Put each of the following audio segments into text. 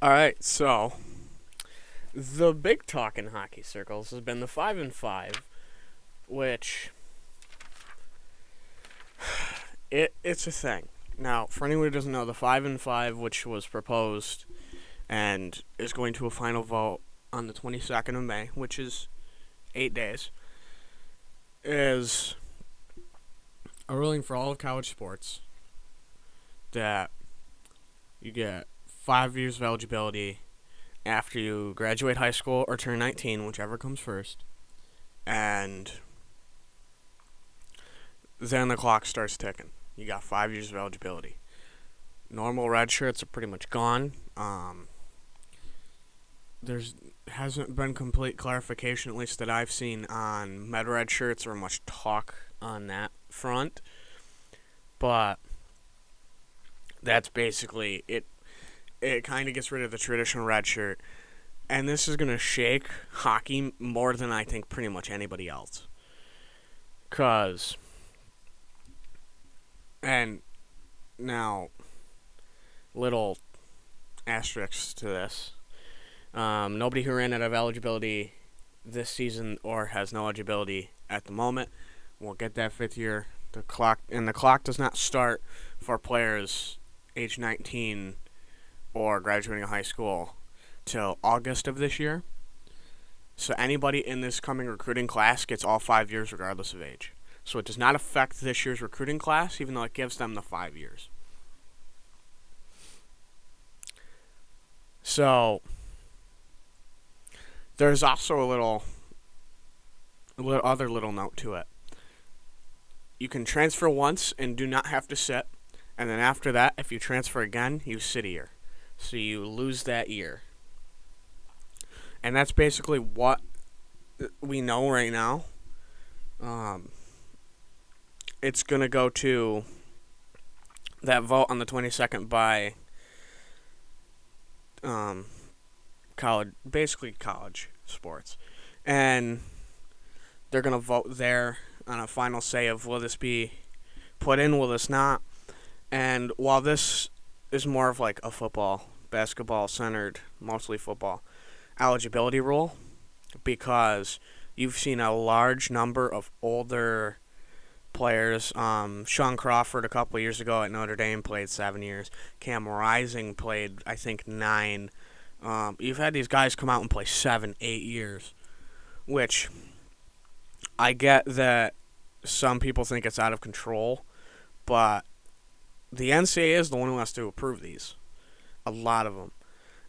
All right, so the big talk in hockey circles has been the 5-5, which it's a thing. Now, for anyone who doesn't know, the 5-5, which was proposed and is going to a final vote on the 22nd of May, which is 8 days, is a ruling for all of college sports that you get 5 years of eligibility after you graduate high school or turn 19, whichever comes first, and then the clock starts ticking. You got 5 years of eligibility. Normal red shirts are pretty much gone. There's hasn't been complete clarification, at least that I've seen, on med red shirts or much talk on that front. But that's basically it. It kind of gets rid of the traditional red shirt, and this is gonna shake hockey more than I think pretty much anybody else. Cause and now little asterisks to this. Nobody who ran out of eligibility this season or has no eligibility at the moment will get that fifth year. The clock does not start for players age 19 or graduating high school till August of this year. So anybody in this coming recruiting class gets all 5 years regardless of age. So it does not affect this year's recruiting class, even though it gives them the 5 years. So there's also other little note to it. You can transfer once and do not have to sit, and then after that, if you transfer again, you sit a year. So you lose that year. And that's basically what we know right now. It's going to go to that vote on the 22nd by college sports. And they're going to vote there on a final say of will this be put in, will this not. And while this is more of like a basketball centered, mostly football eligibility rule, because you've seen a large number of older players. Sean Crawford a couple of years ago at Notre Dame played 7 years. Cam Rising played, I think, 9. You've had these guys come out and play 7, 8 years, which I get that some people think it's out of control, but the NCAA is the one who has to approve these. A lot of them.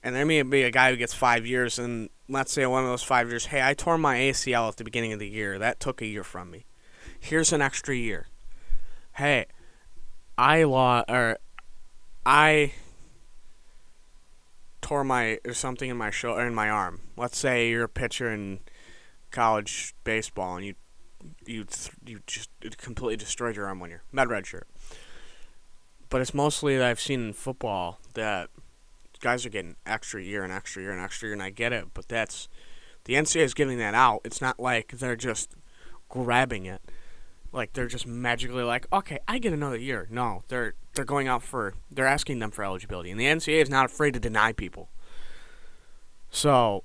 And there may be a guy who gets 5 years, and let's say one of those 5 years, hey, I tore my ACL at the beginning of the year. That took a year from me. Here's an extra year. Hey, I tore something in my shoulder, in my arm. Let's say you're a pitcher in college baseball, and you just completely destroyed your arm one year. Med red shirt. But it's mostly that I've seen in football that guys are getting extra year and extra year and extra year, and I get it, but that's the NCAA is giving that out. It's not like they're just grabbing it, like they're just magically like, okay, I get another year. No, they're asking them for eligibility, and the NCAA is not afraid to deny people. So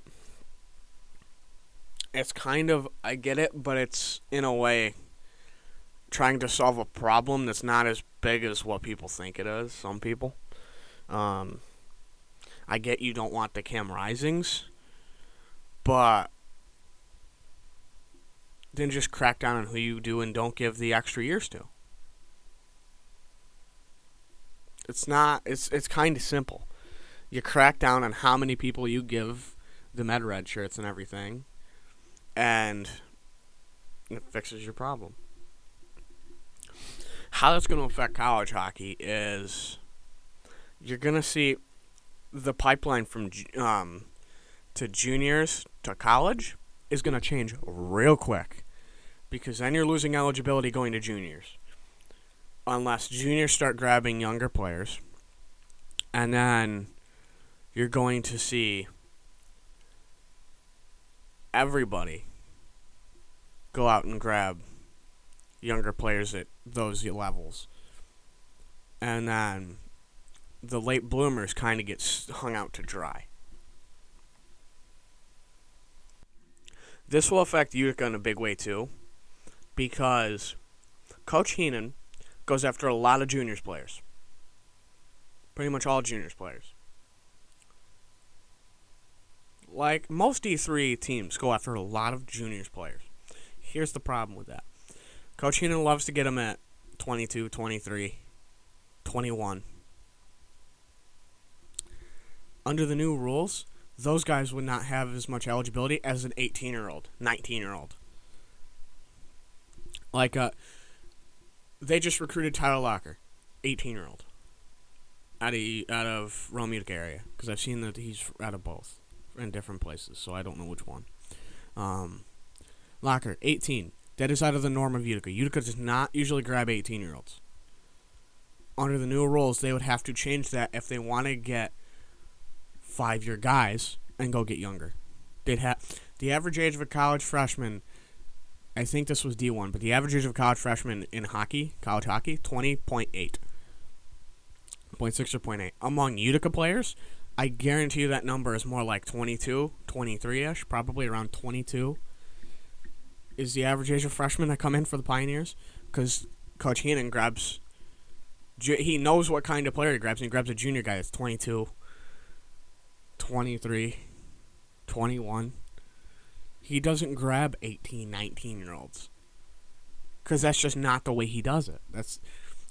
it's kind of, I get it, but it's in a way trying to solve a problem that's not as big as what people think it is. Some people. I get you don't want the Cam Risings, but then just crack down on who you do and don't give the extra years to. It's kind of simple. You crack down on how many people you give the med red shirts and everything, and it fixes your problem. How that's going to affect college hockey is you're going to see the pipeline from to juniors to college is going to change real quick, because then you're losing eligibility going to juniors unless juniors start grabbing younger players, and then you're going to see everybody go out and grab younger players at those levels, and then the late bloomers kind of get hung out to dry. This will affect Utica in a big way too, because Coach Heenan goes after a lot of juniors players. Pretty much all juniors players. Like, most D3 teams go after a lot of juniors players. Here's the problem with that. Coach Heenan loves to get them at 22, 23, 21. Under the new rules, those guys would not have as much eligibility as an 18-year-old, 19-year-old. Like, they just recruited Tyler Locker, 18-year-old, out of Rome Utica area, because I've seen that he's out of both in different places, so I don't know which one. Locker, 18. That is out of the norm of Utica. Utica does not usually grab 18-year-olds. Under the new rules, they would have to change that if they want to get 5-year guys and go get younger. They'd have the average age of a college freshman. I think this was D1, but the average age of a college freshman in hockey, college hockey, 20.8. 0.6 or 0.8. Among Utica players, I guarantee you that number is more like 22, 23-ish, probably around 22 is the average age of freshmen that come in for the Pioneers, because Coach Heenan grabs, he knows what kind of player he grabs, and he grabs a junior guy that's 22, 23, 21. He doesn't grab 18, 19-year-olds, because that's just not the way he does it.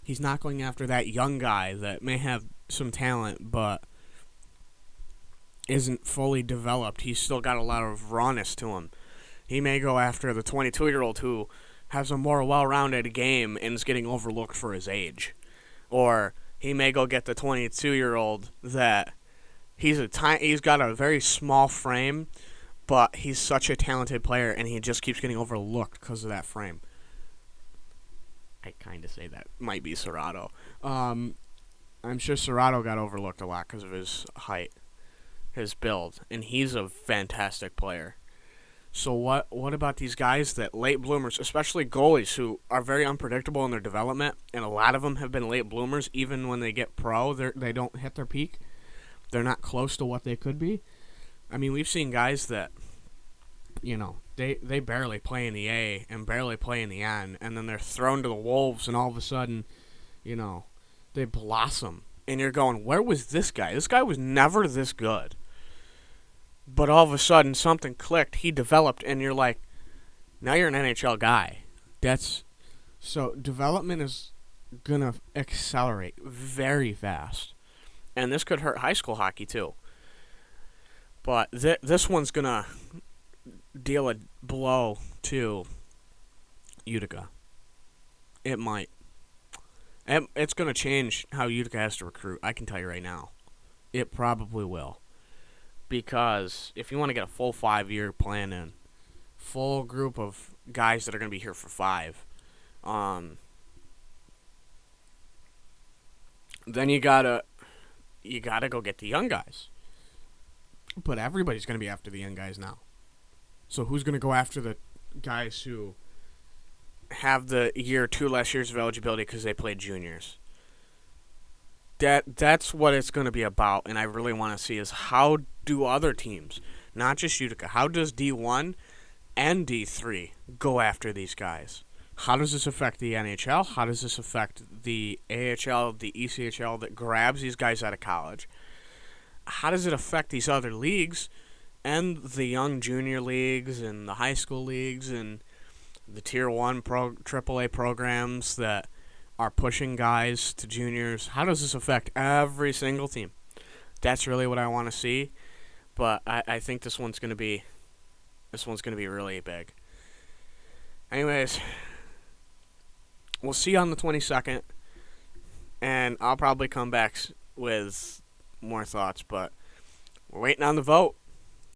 He's not going after that young guy that may have some talent, but isn't fully developed. He's still got a lot of rawness to him. He may go after the 22-year-old who has a more well-rounded game and is getting overlooked for his age. Or he may go get the 22-year-old that he's got a very small frame, but he's such a talented player and he just keeps getting overlooked because of that frame. I kind of say that might be Serrato. I'm sure Serrato got overlooked a lot because of his height, his build, and he's a fantastic player. So what about these guys that late bloomers, especially goalies who are very unpredictable in their development, and a lot of them have been late bloomers even when they get pro, they don't hit their peak. They're not close to what they could be. I mean, we've seen guys that, they barely play in the A and barely play in the N, and then they're thrown to the Wolves, and all of a sudden, they blossom. And you're going, where was this guy? This guy was never this good. But all of a sudden, something clicked. He developed, and you're like, now you're an NHL guy. So development is going to accelerate very fast. And this could hurt high school hockey, too. But this one's going to deal a blow to Utica. It might. It's going to change how Utica has to recruit. I can tell you right now. It probably will. Because if you want to get a full 5-year plan in, full group of guys that are going to be here for 5, then you gotta go get the young guys. But everybody's going to be after the young guys now. So who's going to go after the guys who have the 2 less years of eligibility because they played juniors? That's what it's going to be about, and I really want to see is how do other teams, not just Utica, how does D1 and D3 go after these guys? How does this affect the NHL? How does this affect the AHL, the ECHL that grabs these guys out of college? How does it affect these other leagues and the young junior leagues and the high school leagues and the Tier 1 AAA programs that are pushing guys to juniors? How does this affect every single team? That's really what I want to see. But I think this one's gonna be really big. Anyways, we'll see you on the 22nd, and I'll probably come back with more thoughts. But we're waiting on the vote.